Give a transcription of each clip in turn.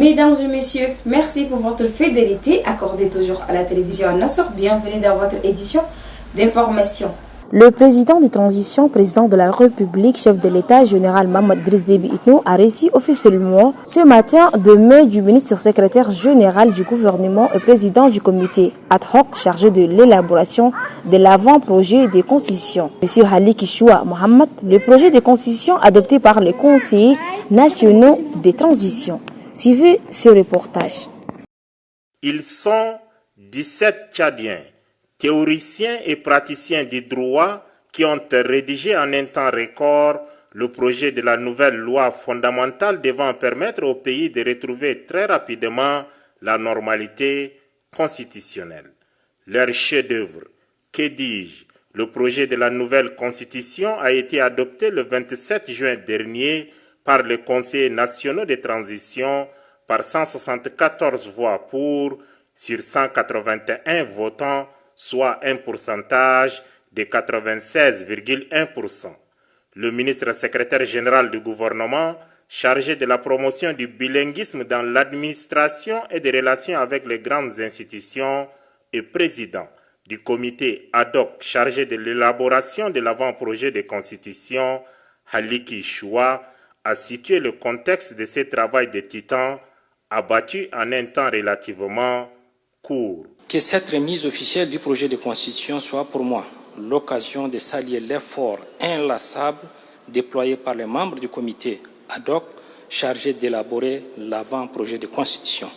Mesdames et messieurs, merci pour votre fidélité accordée toujours à la télévision Al-Nasr. Bienvenue dans votre édition d'information. Le président de transition, président de la République, chef de l'État, général Mohamed Idriss Déby Itno, a reçu officiellement ce matin de main du ministre secrétaire général du gouvernement et président du comité ad hoc chargé de l'élaboration de l'avant-projet de constitution. Monsieur Ali Kishoua Mohamed, le projet de constitution adopté par les conseillers nationaux de transition. Suivez ce reportage. Ils sont 17 Tchadiens, théoriciens et praticiens du droit qui ont rédigé en un temps record le projet de la nouvelle loi fondamentale devant permettre au pays de retrouver très rapidement la normalité constitutionnelle. Leur chef-d'œuvre, que dis-je, le projet de la nouvelle constitution a été adopté le 27 juin dernier par les conseillers nationaux de transition par 174 voix pour sur 181 votants, soit un pourcentage de 96,1%. Le ministre secrétaire général du gouvernement, chargé de la promotion du bilinguisme dans l'administration et des relations avec les grandes institutions, et président du comité ad hoc chargé de l'élaboration de l'avant-projet de constitution, Ali Kishoua, a situé le contexte de ce travail de titan abattu en un temps relativement court. Que cette remise officielle du projet de constitution soit pour moi l'occasion de saluer l'effort inlassable déployé par les membres du comité ad hoc chargé d'élaborer l'avant-projet de constitution.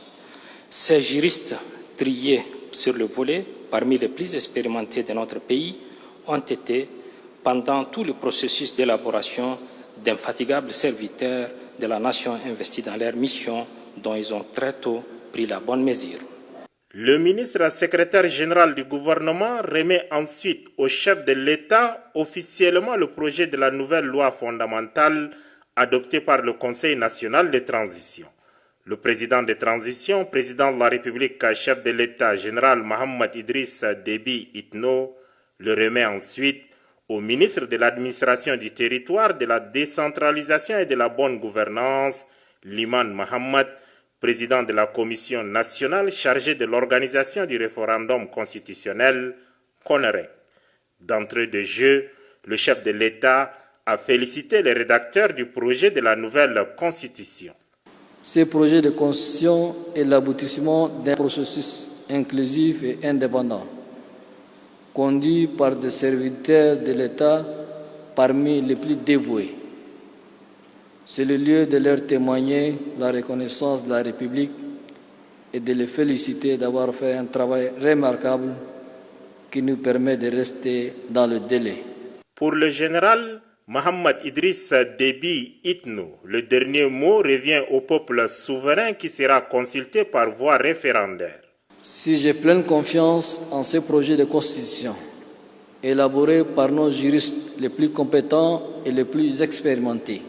Ces juristes triés sur le volet, parmi les plus expérimentés de notre pays, ont été, pendant tout le processus d'élaboration, d'infatigables serviteurs de la nation investis dans leur mission dont ils ont très tôt pris la bonne mesure. Le ministre secrétaire général du gouvernement remet ensuite au chef de l'État officiellement le projet de la nouvelle loi fondamentale adoptée par le Conseil national de transition. Le président de transition, président de la République, chef de l'État, général Mohamed Idriss Déby Itno, le remet ensuite au ministre de l'administration du territoire, de la décentralisation et de la bonne gouvernance, Liman Mohamed, président de la commission nationale chargée de l'organisation du référendum constitutionnel, CONREC. D'entrée de jeu, le chef de l'État a félicité les rédacteurs du projet de la nouvelle constitution. Ce projet de constitution est l'aboutissement d'un processus inclusif et indépendant, conduit par des serviteurs de l'État parmi les plus dévoués. C'est le lieu de leur témoigner la reconnaissance de la République et de les féliciter d'avoir fait un travail remarquable qui nous permet de rester dans le délai. Pour le général Mohamed Idriss Déby Itno, le dernier mot revient au peuple souverain qui sera consulté par voie référendaire. Si j'ai pleine confiance en ce projet de constitution, élaboré par nos juristes les plus compétents et les plus expérimentés,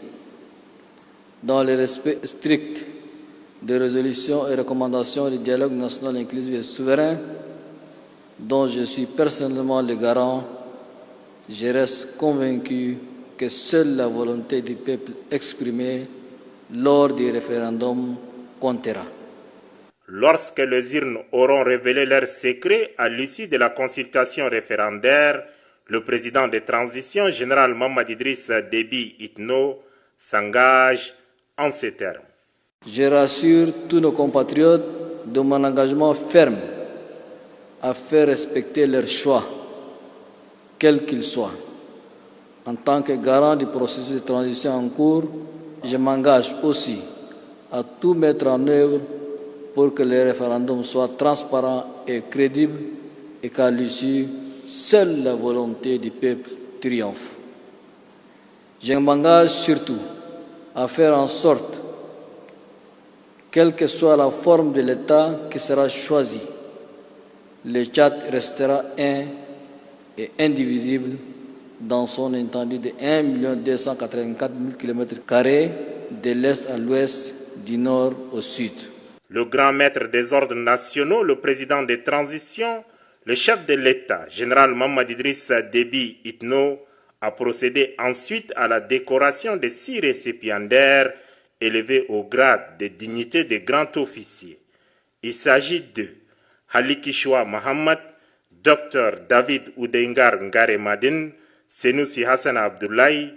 dans le respect strict des résolutions et recommandations du dialogue national inclusif et souverain, dont je suis personnellement le garant, je reste convaincu que seule la volonté du peuple exprimée lors du référendum comptera. Lorsque les urnes auront révélé leurs secrets à l'issue de la consultation référendaire, le président de transition, général Mohamed Idriss Déby Itno, s'engage en ces termes. Je rassure tous nos compatriotes de mon engagement ferme à faire respecter leurs choix, quels qu'ils soient. En tant que garant du processus de transition en cours, je m'engage aussi à tout mettre en œuvre pour que le référendum soit transparent et crédible et qu'à l'issue, seule la volonté du peuple triomphe. Je m'engage surtout à faire en sorte, quelle que soit la forme de l'État qui sera choisi, le Tchad restera un et indivisible dans son étendue de 1 284 000 km² de l'Est à l'Ouest, du Nord au Sud. Le grand maître des ordres nationaux, le président de transition, le chef de l'État, général Mohamed Idriss Déby Itno, a procédé ensuite à la décoration des 6 récipiendaires élevés au grade de dignité de grand officier. Il s'agit de Halikishwa Mohammed, Dr David Oudengar Ngare Madin, Senussi Hassan Abdoulaye,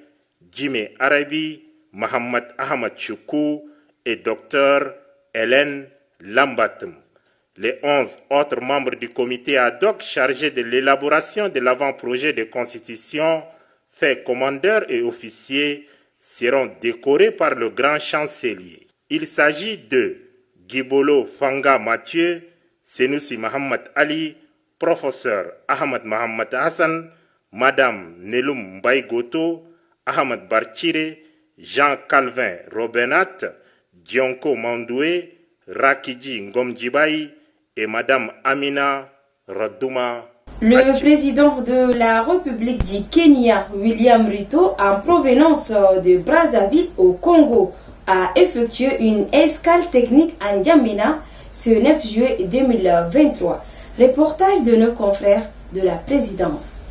Jimé Arabi, Mohamed Ahmad Choukou et Dr Hélène Lambatem. Les 11 autres membres du comité ad hoc chargé de l'élaboration de l'avant-projet de constitution, faits commandeurs et officiers, seront décorés par le grand chancelier. Il s'agit de Gibolo Fanga Mathieu, Senussi Mohamed Ali, professeur Ahmad Mohamed Hassan, Madame Neloum Mbaye-Goto, Ahmad Barchire, Jean Calvin Robenat, Dionko Mandoué, Rakiji Ngomdjibaï et Madame Amina Radouma. Le président de la République du Kenya, William Ruto, en provenance de Brazzaville au Congo, a effectué une escale technique à N'Djamena ce 9 juillet 2023. Reportage de nos confrères de la présidence.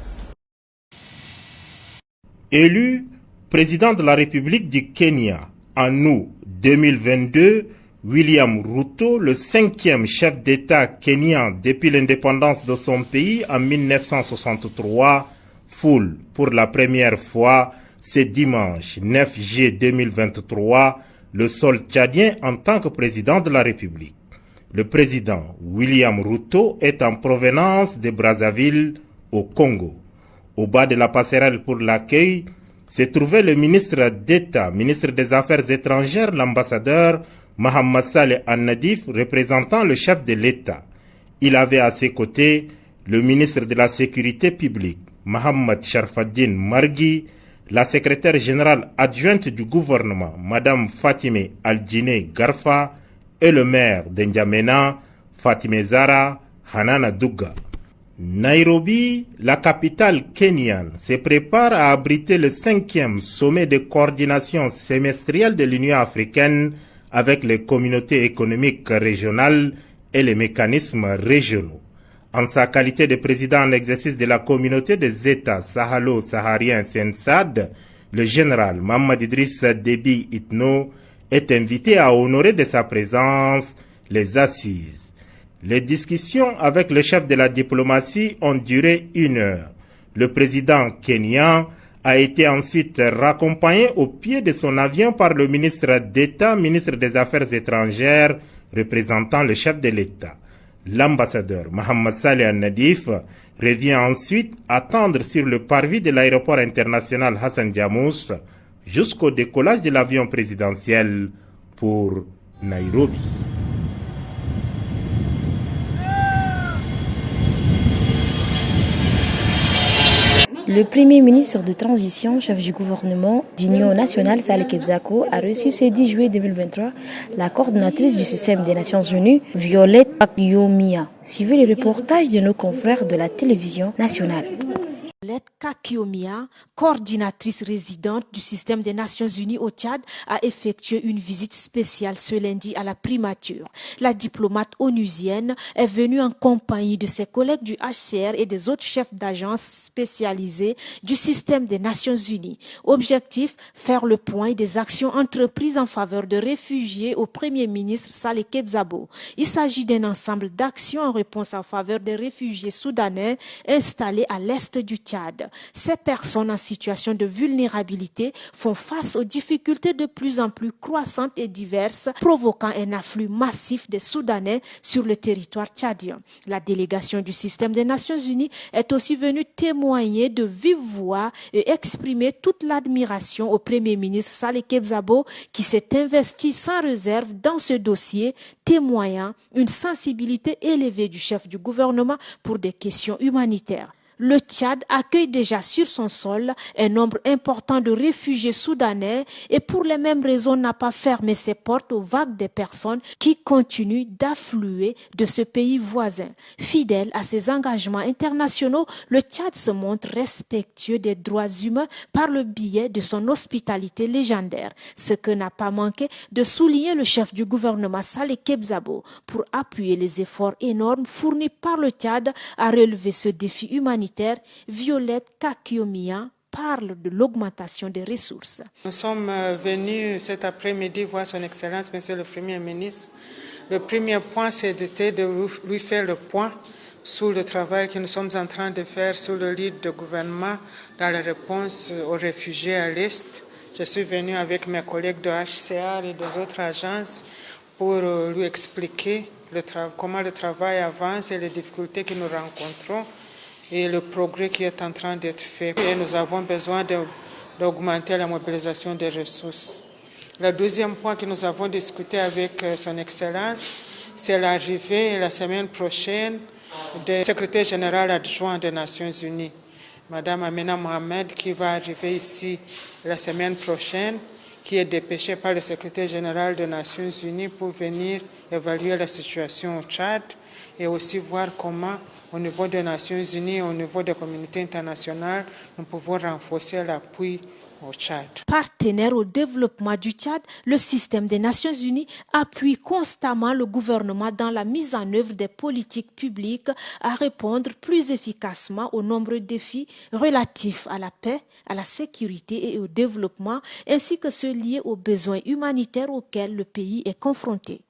Élu président de la République du Kenya en août 2022, William Ruto, le 5e chef d'État kenyan depuis l'indépendance de son pays en 1963, foule pour la première fois ce dimanche 9 juillet 2023 le sol tchadien en tant que président de la République. Le président William Ruto est en provenance de Brazzaville au Congo. Au bas de la passerelle pour l'accueil se trouvait le ministre d'État, ministre des Affaires étrangères, l'ambassadeur Mohamed Saleh Al-Nadif, représentant le chef de l'État. Il avait à ses côtés le ministre de la Sécurité publique, Mohamed Sharfaddin Margui, la secrétaire générale adjointe du gouvernement, Madame Fatime Al-Djine Garfa, et le maire d'N'Djamena, Fatime Zara Hanana Douga. Nairobi, la capitale kenyane, se prépare à abriter le 5e sommet de coordination semestrielle de l'Union africaine avec les communautés économiques régionales et les mécanismes régionaux. En sa qualité de président en exercice de la communauté des États sahalo-sahariens SENSAD, le général Mohamed Idriss Déby Itno est invité à honorer de sa présence les assises. Les discussions avec le chef de la diplomatie ont duré 1 heure. Le président kenyan a été ensuite raccompagné au pied de son avion par le ministre d'État, ministre des Affaires étrangères, représentant le chef de l'État. L'ambassadeur Mohamed Saleh Al-Nadif revient ensuite attendre sur le parvis de l'aéroport international Hassan Diamous jusqu'au décollage de l'avion présidentiel pour Nairobi. Le premier ministre de transition, chef du gouvernement d'Union nationale, Saleh Kebzako, a reçu ce 10 juillet 2023 la coordinatrice du système des Nations Unies, Violette Kakiomia. Suivez le reportage de nos confrères de la télévision nationale. Violette Kakiomia, coordinatrice résidente du système des Nations Unies au Tchad, a effectué une visite spéciale ce lundi à la primature. La diplomate onusienne est venue en compagnie de ses collègues du HCR et des autres chefs d'agences spécialisées du système des Nations Unies. Objectif, faire le point des actions entreprises en faveur de réfugiés au Premier ministre Saleh Kebzabo. Il s'agit d'un ensemble d'actions en réponse en faveur des réfugiés soudanais installés à l'est du Tchad. Ces personnes en situation de vulnérabilité font face aux difficultés de plus en plus croissantes et diverses, provoquant un afflux massif des Soudanais sur le territoire tchadien. La délégation du système des Nations Unies est aussi venue témoigner de vive voix et exprimer toute l'admiration au Premier ministre Saleh Kebzabo qui s'est investi sans réserve dans ce dossier, témoignant une sensibilité élevée du chef du gouvernement pour des questions humanitaires. Le Tchad accueille déjà sur son sol un nombre important de réfugiés soudanais et pour les mêmes raisons n'a pas fermé ses portes aux vagues de personnes qui continuent d'affluer de ce pays voisin. Fidèle à ses engagements internationaux, le Tchad se montre respectueux des droits humains par le biais de son hospitalité légendaire, ce que n'a pas manqué de souligner le chef du gouvernement Saleh Kebzabo pour appuyer les efforts énormes fournis par le Tchad à relever ce défi humanitaire. Violette Kakiomia parle de l'augmentation des ressources. Nous sommes venus cet après-midi voir son Excellence, Monsieur le Premier ministre. Le premier point, c'était de lui faire le point sur le travail que nous sommes en train de faire sous le lead du gouvernement dans la réponse aux réfugiés à l'Est. Je suis venu avec mes collègues de HCR et des autres agences pour lui expliquer comment le travail avance et les difficultés que nous rencontrons et le progrès qui est en train d'être fait. Et nous avons besoin d'augmenter la mobilisation des ressources. Le deuxième point que nous avons discuté avec son Excellence, c'est l'arrivée la semaine prochaine du secrétaire général adjoint des Nations Unies, Madame Amina Mohamed, qui va arriver ici la semaine prochaine, qui est dépêchée par le secrétaire général des Nations Unies pour venir évaluer la situation au Tchad et aussi voir comment, au niveau des Nations Unies et au niveau des communautés internationales, nous pouvons renforcer l'appui au Tchad. Partenaire au développement du Tchad, le système des Nations Unies appuie constamment le gouvernement dans la mise en œuvre des politiques publiques à répondre plus efficacement aux nombreux défis relatifs à la paix, à la sécurité et au développement, ainsi que ceux liés aux besoins humanitaires auxquels le pays est confronté.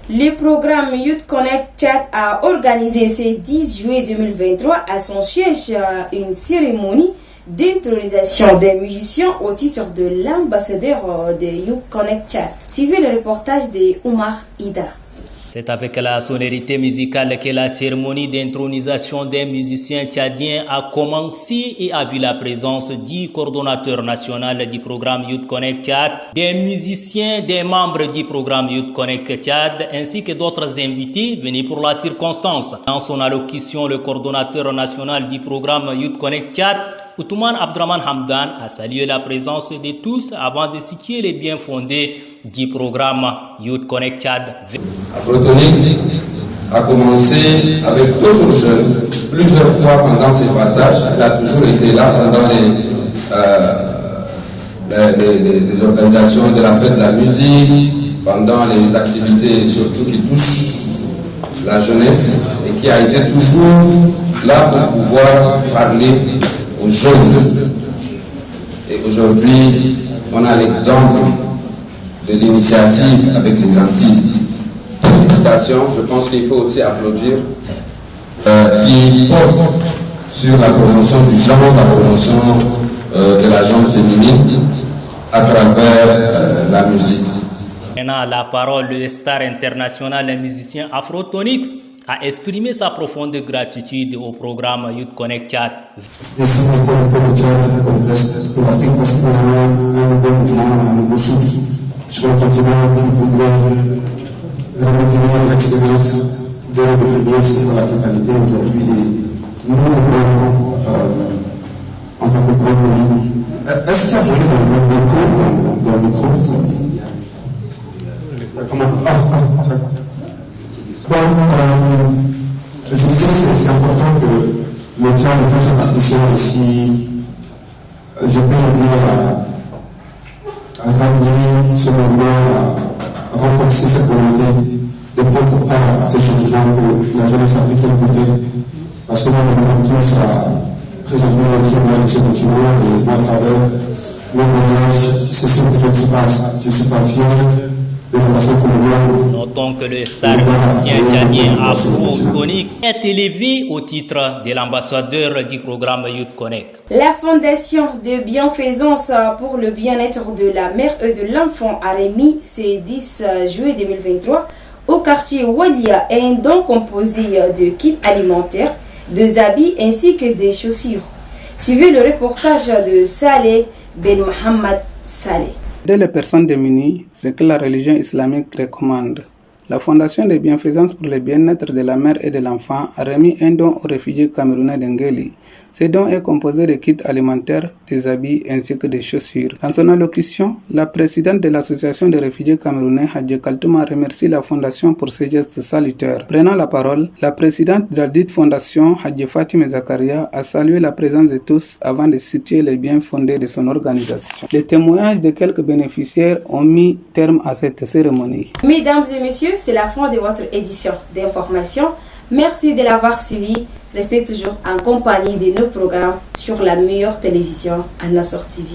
Le programme Youth Connect Tchad a organisé ce 10 juillet 2023 à son siège une cérémonie d'intronisation des musiciens au titre de l'ambassadeur de Youth Connect Tchad. Suivez le reportage de Oumar Ida. C'est avec la sonorité musicale que la cérémonie d'intronisation des musiciens tchadiens a commencé et a vu la présence du coordonnateur national du programme Youth Connect Tchad, des musiciens, des membres du programme Youth Connect Tchad, ainsi que d'autres invités venus pour la circonstance. Dans son allocution, le coordonnateur national du programme Youth Connect Tchad, Outoumane Abdraman Hamdan, a salué la présence de tous avant de situer les biens fondés du programme Youth Connect Tchad. Afrotonix a commencé avec d'autres jeunes plusieurs fois pendant ses passages. Il a toujours été là pendant les organisations de la fête de la musique, pendant les activités surtout qui touchent la jeunesse et qui a été toujours là pour pouvoir parler aux jeunes. Et aujourd'hui, on a l'exemple de l'initiative avec les Antilles. Félicitations, je pense qu'il faut aussi applaudir, qui porte sur la promotion du genre, la promotion de la gente féminine à travers la musique. Maintenant, la parole, le star international et musicien Afrotonix a exprimé sa profonde gratitude au programme Youth Connect Tchad. Merci beaucoup le Tchad pour l'Afrique parce qu'il y a un nouveau mouvement, un nouveau souffle sur le continent qui voudrait redevenir l'expérience de redevenir sur l'africanité aujourd'hui. Et nous devons en tant que pays. Est-ce qu'il y a dans le micro comment bon, je disais que c'est important que le Tchad fasse participation aussi, je peux dire, à gagner ce mouvement, à renforcer cette volonté de prendre part à ce changement que la jeunesse africaine voudrait. Parce que nous, nous tous à présenter notre monde de ce continent et à travers mon voyage, c'est ce que je passe. Je ne suis pas fier. Notons que le star musicien tchadien Afrotonix est élevé au titre de l'ambassadeur du programme Youth Connect. La Fondation de bienfaisance pour le bien-être de la mère et de l'enfant a remis ce 10 juillet 2023 au quartier Walia un don composé de kits alimentaires, des habits ainsi que des chaussures. Suivez le reportage de Saleh Ben Mohamed Saleh. Aider les personnes démunies, c'est que la religion islamique recommande. La Fondation de bienfaisance pour le bien-être de la mère et de l'enfant a remis un don aux réfugiés camerounais d'Engeli. Ce don est composé de kits alimentaires, des habits ainsi que des chaussures. Dans son allocution, la présidente de l'association des réfugiés camerounais, Hadje Kaltouma, remercie la Fondation pour ses gestes salutaires. Prenant la parole, la présidente de la dite fondation, Hadje Fatima Zakaria, a salué la présence de tous avant de situer les biens fondés de son organisation. Les témoignages de quelques bénéficiaires ont mis terme à cette cérémonie. Mesdames et messieurs, c'est la fin de votre édition d'information. Merci de l'avoir suivi. Restez toujours en compagnie de nos programmes sur la meilleure télévision, Nassor TV.